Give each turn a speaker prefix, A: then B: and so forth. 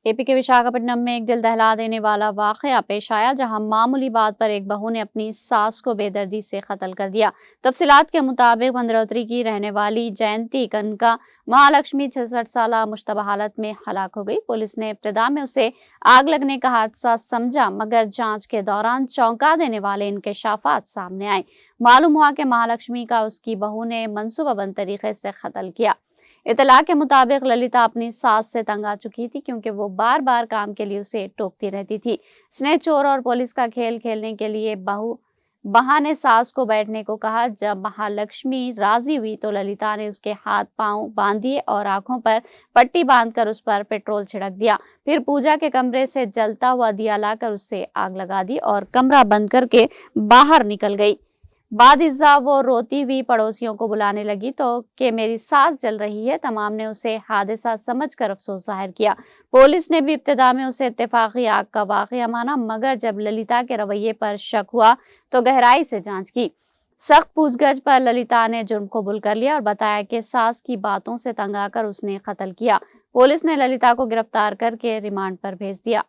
A: AP के विशाखापट्टनम में एक दिल दहला देने वाला वाकया पेश आया, जहां मामूली बात पर एक बहू ने अपनी सास को बेदर्दी से कत्ल कर दिया। तफसीलात के मुताबिक पंद्रवतरी की रहने वाली जयंती कनका महालक्ष्मी 66 साल मुश्तबा हालत में हलाक हो गई। पुलिस ने इब्तिदा में उसे आग लगने का हादसा समझा, मगर जांच के दौरान चौंका देने वाले इंकशाफात सामने आए। मालूम हुआ कि महालक्ष्मी का उसकी बहू ने मंसूबाबंद तरीके से कत्ल किया। इतला के मुताबिक ललिता अपनी सास से तंग आ चुकी थी, क्योंकि वो बार बार काम के लिए उसे टोकती रहती थी। इसने चोर और पुलिस का खेल खेलने के लिए बहाने सास को बैठने को कहा। जब महालक्ष्मी राजी हुई तो ललिता ने उसके हाथ पांव बांध दिए और आंखों पर पट्टी बांधकर उस पर पेट्रोल छिड़क दिया। फिर पूजा के कमरे से जलता हुआ दिया लाकर उससे आग लगा दी और कमरा बंद करके बाहर निकल गई। बाद इज़्ज़ा वो रोती हुई पड़ोसियों को बुलाने लगी तो कि मेरी सास जल रही है। तमाम ने उसे हादसा समझकर अफसोस जाहिर किया। पुलिस ने भी इब्तिदा में उसे इत्तेफाकी आग का वाक़या माना, मगर जब ललिता के रवैये पर शक हुआ तो गहराई से जांच की। सख्त पूछगछ पर ललिता ने जुर्म कबूल कर लिया और बताया कि सास की बातों से तंग आकर उसने कत्ल किया। पुलिस ने ललिता को गिरफ्तार करके रिमांड पर भेज दिया।